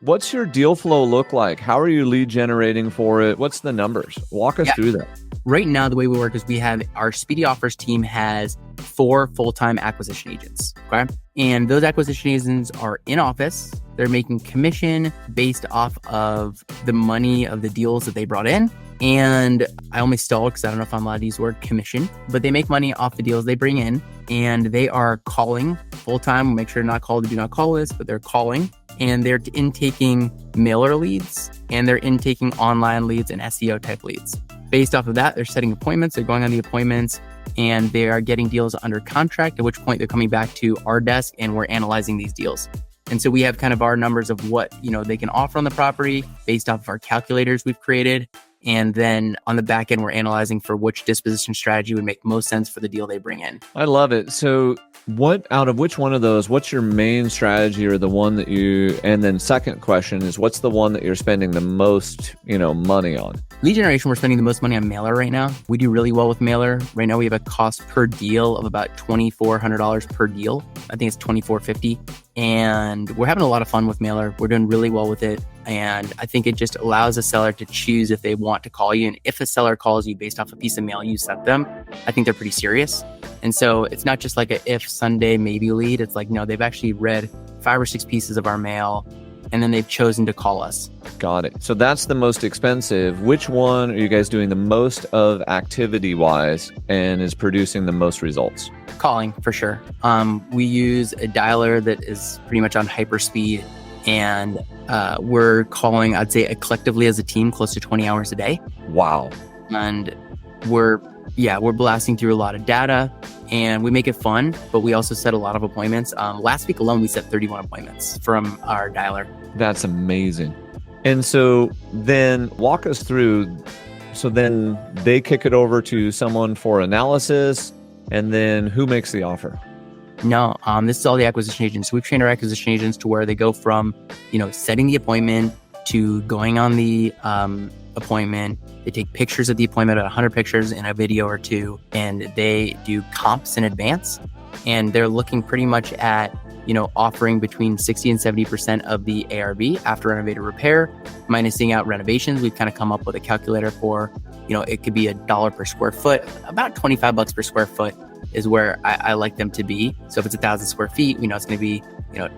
What's your deal flow look like? How are you lead generating for it? What's the numbers? Walk us through that. Right now, the way we work is we have our Speedy Offers team has 4 full-time acquisition agents. Okay. And those acquisition agents are in office. They're making commission based off of the money of the deals that they brought in. And I only stall because I don't know if I'm allowed to use the word commission, but they make money off the deals they bring in, and they are calling full-time. Make sure to not call the do not call list, but they're calling, and they're intaking mailer leads, and they're intaking online leads and SEO type leads. Based off of that, they're setting appointments, they're going on the appointments, and they are getting deals under contract, at which point they're coming back to our desk and we're analyzing these deals. And so we have kind of our numbers of what, they can offer on the property based off of our calculators we've created. And then on the back end, we're analyzing for which disposition strategy would make most sense for the deal they bring in. I love it. So out of which one of those, what's your main strategy, or the one that and then second question is, what's the one that you're spending the most, money on? Lead generation, we're spending the most money on mailer right now. We do really well with mailer. Right now we have a cost per deal of about $2,400 per deal. I think it's $2,450. And we're having a lot of fun with mailer. We're doing really well with it. And I think it just allows a seller to choose if they want to call you. And if a seller calls you based off a piece of mail you sent them, I think they're pretty serious. And so it's not just like a if Sunday maybe lead. It's like, no, they've actually read 5 or 6 pieces of our mail, and then they've chosen to call us. Got it. So that's the most expensive. Which one are you guys doing the most of activity-wise and is producing the most results? Calling, for sure. We use a dialer that is pretty much on hyperspeed, and we're calling, I'd say, collectively as a team, close to 20 hours a day. Wow. And we're blasting through a lot of data, and we make it fun, but we also set a lot of appointments. Last week alone, we set 31 appointments from our dialer. That's amazing. And so then walk us through, so then they kick it over to someone for analysis, and then who makes the offer? No, this is all the acquisition agents. We've trained our acquisition agents to where they go from, setting the appointment to going on the appointment. They take pictures of the appointment, 100 pictures in a video or 2, and they do comps in advance. And they're looking pretty much at, offering between 60 and 70% of the ARV after renovated repair, minusing out renovations. We've kind of come up with a calculator for, it could be $1 per square foot, about $25 per square foot is where I like them to be. So if it's 1,000 square feet, we know it's going to be,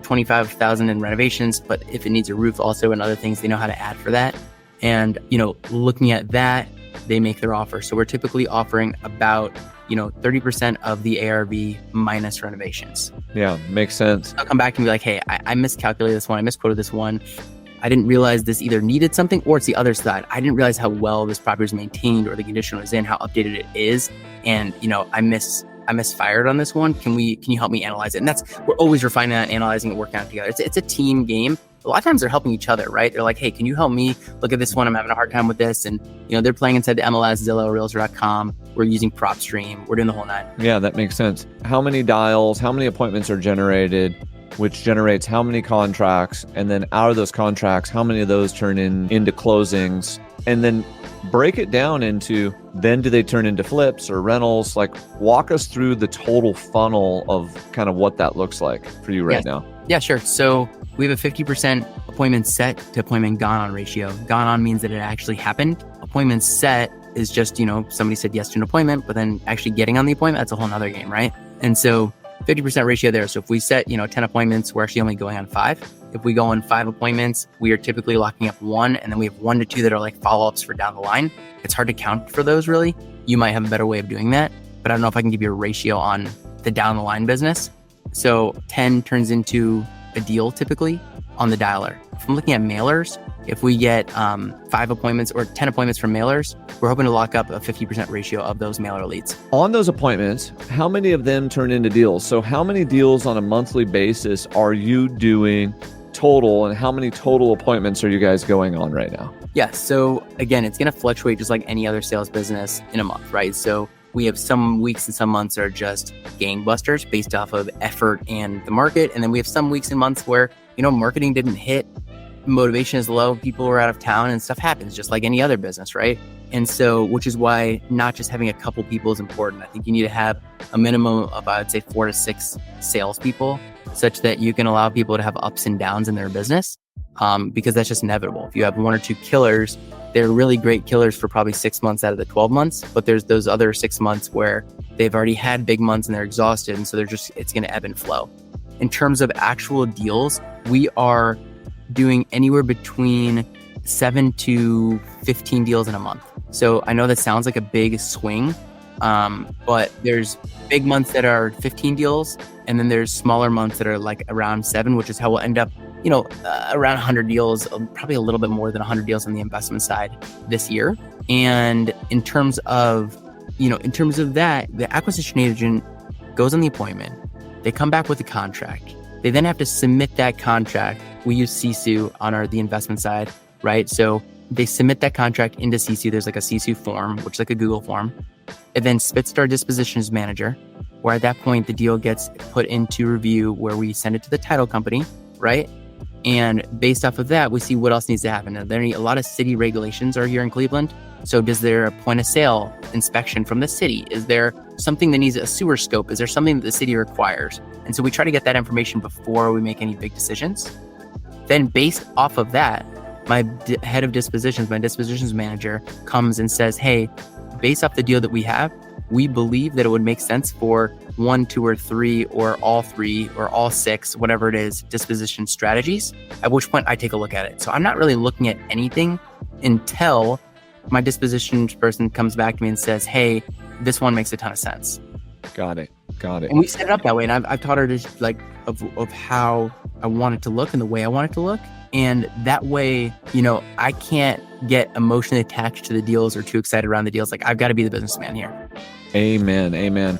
25,000 in renovations. But if it needs a roof also and other things, they know how to add for that. And, looking at that, they make their offer. So we're typically offering about, 30% of the ARV minus renovations. Yeah, makes sense. I'll come back and be like, hey, I miscalculated this one. I misquoted this one. I didn't realize this either needed something or it's the other side. I didn't realize how well this property was maintained or the condition it was in, how updated it is. And, I misfired on this one. Can you help me analyze it? And we're always refining that, analyzing it, working on it together. It's a team game. A lot of times they're helping each other, right? They're like, hey, can you help me look at this one? I'm having a hard time with this. And, they're playing inside the MLS, Zillow, Realtor.com. We're using PropStream. We're doing the whole 9. Yeah, that makes sense. How many dials, how many appointments are generated, which generates how many contracts? And then out of those contracts, how many of those turn into closings? And then break it down into, then do they turn into flips or rentals? Like, walk us through the total funnel of kind of what that looks like for you right now. Yeah, sure. So we have a 50% appointment set to appointment gone on ratio. Gone on means that it actually happened. Appointment set is just, somebody said yes to an appointment, but then actually getting on the appointment, that's a whole nother game, right? And so 50% ratio there. So if we set, 10 appointments, we're actually only going on 5. If we go on 5 appointments, we are typically locking up 1, and then we have 1 to 2 that are like follow-ups for down the line. It's hard to count for those, really. You might have a better way of doing that, but I don't know if I can give you a ratio on the down the line business. So 10 turns into a deal typically on the dialer. If I'm looking at mailers, if we get 5 appointments or 10 appointments from mailers, we're hoping to lock up a 50% ratio of those mailer leads. On those appointments, how many of them turn into deals? So how many deals on a monthly basis are you doing total, and how many total appointments are you guys going on right now? Yeah, so again, it's going to fluctuate just like any other sales business in a month, right? So we have some weeks and some months are just gangbusters based off of effort and the market. And then we have some weeks and months where, marketing didn't hit, motivation is low, people are out of town, and stuff happens just like any other business, right? And so, which is why not just having a couple people is important. I think you need to have a minimum of, I would say, 4 to 6 salespeople, such that you can allow people to have ups and downs in their business. because that's just inevitable. If you have 1 or 2 killers, they're really great killers for probably 6 months out of the 12 months, but there's those other 6 months where they've already had big months and they're exhausted, and so it's going to ebb and flow. In terms of actual deals, we are doing anywhere between 7 to 15 deals in a month. So I know that sounds like a big swing, but there's big months that are 15 deals, and then there's smaller months that are like around 7, which is how we'll end up, around 100 deals, probably a little bit more than 100 deals on the investment side this year. And in terms of that, the acquisition agent goes on the appointment. They come back with a contract. They then have to submit that contract. We use Sisu on the investment side, right? So they submit that contract into Sisu. There's like a Sisu form, which is like a Google form. It then spits to our dispositions manager, where at that point, the deal gets put into review, where we send it to the title company, right? And based off of that, we see what else needs to happen. A lot of city regulations are here in Cleveland. So does there a point of sale inspection from the city? Is there something that needs a sewer scope? Is there something that the city requires? And so we try to get that information before we make any big decisions. Then based off of that, my head of dispositions, my dispositions manager comes and says, hey, based off the deal that we have, we believe that it would make sense for 1, 2, or 3, or all 3, or all 6, whatever it is, disposition strategies, at which point I take a look at it. So I'm not really looking at anything until my disposition person comes back to me and says, hey, this one makes a ton of sense. Got it. And we set it up that way. And I've taught her to of how I want it to look and the way I want it to look. And that way, I can't get emotionally attached to the deals or too excited around the deals. Like, I've got to be the businessman here. Amen.